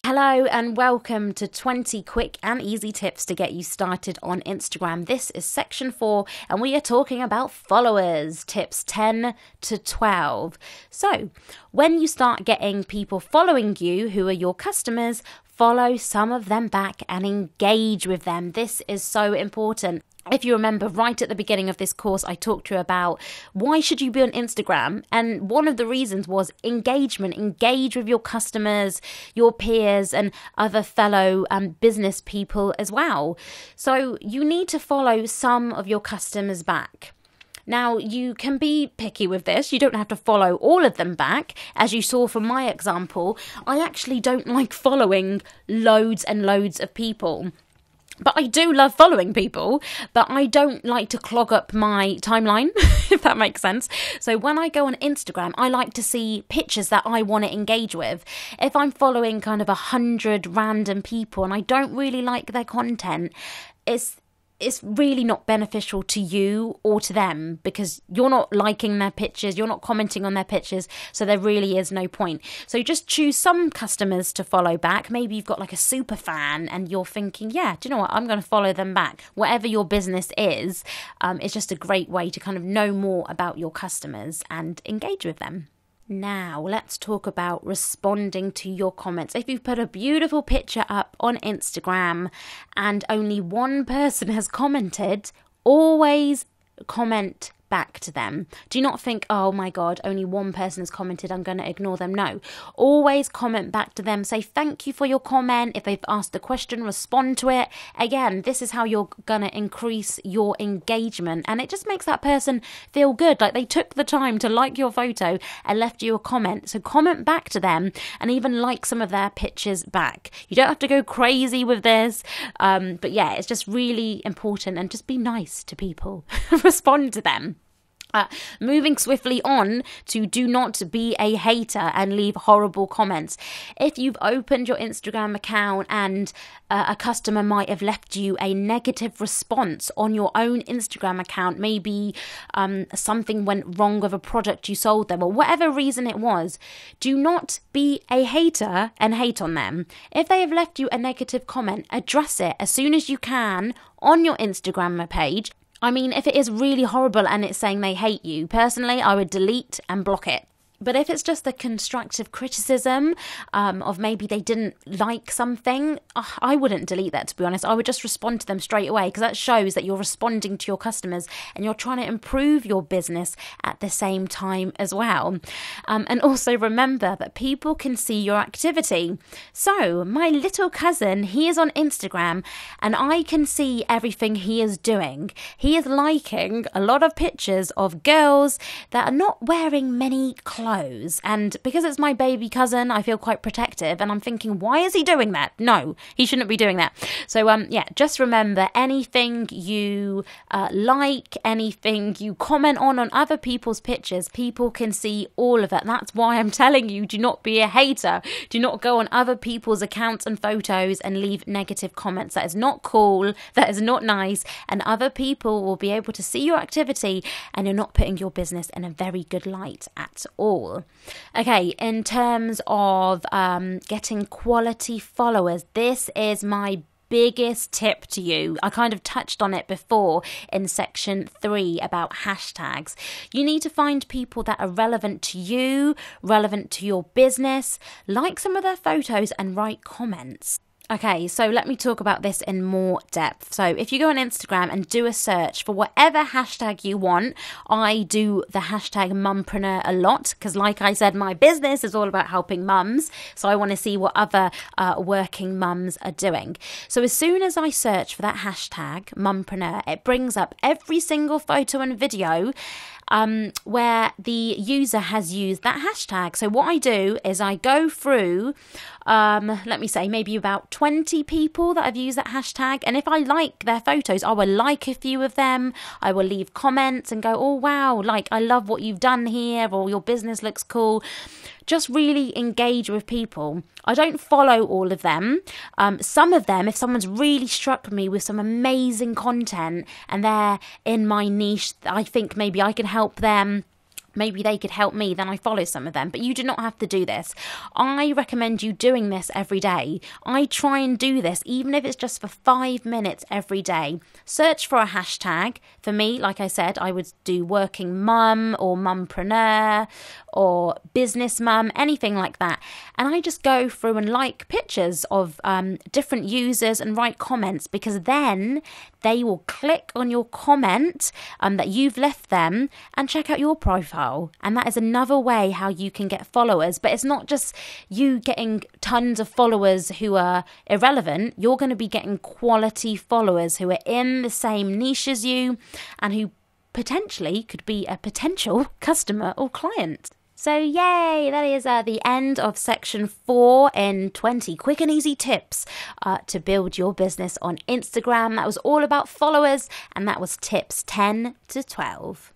Hello and welcome to 20 quick and easy tips to get you started on Instagram. This is section 4 and we are talking about followers, tips 10 to 12. So when you start getting people following you who are your customers, follow some of them back and engage with them. This is so important. If you remember right at the beginning of this course, I talked to you about why should you be on Instagram? And one of the reasons was engagement. Engage with your customers, your peers and other fellow business people as well. So you need to follow some of your customers back. Now, you can be picky with this. You don't have to follow all of them back. As you saw from my example, I actually don't like following loads and loads of people. But I do love following people, but I don't like to clog up my timeline, if that makes sense. So when I go on Instagram, I like to see pictures that I want to engage with. If I'm following kind of 100 random people and I don't really like their content, it's really not beneficial to you or to them because you're not liking their pictures, you're not commenting on their pictures, so there really is no point. So just choose some customers to follow back. Maybe you've got like a super fan and you're thinking, yeah, do you know what, I'm going to follow them back. Whatever your business is, it's just a great way to kind of know more about your customers and engage with them. Now, let's talk about responding to your comments. If you've put a beautiful picture up on Instagram and only one person has commented, always comment back to them. Do not think, oh my God, only one person has commented, I'm going to ignore them. No, always comment back to them. Say thank you for your comment. If they've asked a question, respond to it. Again, this is how you're going to increase your engagement and it just makes that person feel good. Like they took the time to like your photo and left you a comment. So comment back to them and even like some of their pictures back. You don't have to go crazy with this. But yeah, it's just really important and just be nice to people. Respond to them. Moving swiftly on to do not be a hater and leave horrible comments. If you've opened your Instagram account and a customer might have left you a negative response on your own Instagram account, maybe something went wrong with a product you sold them or whatever reason it was, do not be a hater and hate on them. If they have left you a negative comment, address it as soon as you can on your Instagram page. I mean, if it is really horrible and it's saying they hate you, personally, I would delete and block it. But if it's just a constructive criticism of maybe they didn't like something, I wouldn't delete that, to be honest. I would just respond to them straight away because that shows that you're responding to your customers and you're trying to improve your business at the same time as well. And also remember that people can see your activity. So my little cousin, he is on Instagram and I can see everything he is doing. He is liking a lot of pictures of girls that are not wearing many clothes. And because it's my baby cousin, I feel quite protective and I'm thinking, why is he doing that? No, he shouldn't be doing that. So yeah, just remember anything you like, anything you comment on other people's pictures, people can see all of it. That's why I'm telling you, do not be a hater. Do not go on other people's accounts and photos and leave negative comments. That is not cool. That is not nice. And other people will be able to see your activity and you're not putting your business in a very good light at all. Okay, in terms of getting quality followers, this is my biggest tip to you. I kind of touched on it before in section 3 about hashtags. You need to find people that are relevant to you, relevant to your business, like some of their photos and write comments. Okay, so let me talk about this in more depth. So if you go on Instagram and do a search for whatever hashtag you want, I do the hashtag mumpreneur a lot because like I said, my business is all about helping mums. So I want to see what other working mums are doing. So as soon as I search for that hashtag mumpreneur, it brings up every single photo and video where the user has used that hashtag. So what I do is I go through, let me say maybe about 20 people that have used that hashtag. And if I like their photos, I will like a few of them. I will leave comments and go, oh, wow, like I love what you've done here, or your business looks cool. Just really engage with people. I don't follow all of them. Some of them, if someone's really struck me with some amazing content and they're in my niche, I think maybe I can help them, maybe they could help me, then I follow some of them. But you do not have to do this. I recommend you doing this every day. I try and do this, even if it's just for 5 minutes every day. Search for a hashtag. For me, like I said, I would do working mum or mumpreneur or business mum, anything like that. And I just go through and like pictures of different users and write comments, because then they will click on your comment that you've left them and check out your profile. And that is another way how you can get followers. But it's not just you getting tons of followers who are irrelevant. You're going to be getting quality followers who are in the same niche as you and who potentially could be a potential customer or client. So yay, that is the end of section 4 in 20 quick and easy tips to build your business on Instagram. That was all about followers, and that was tips 10 to 12.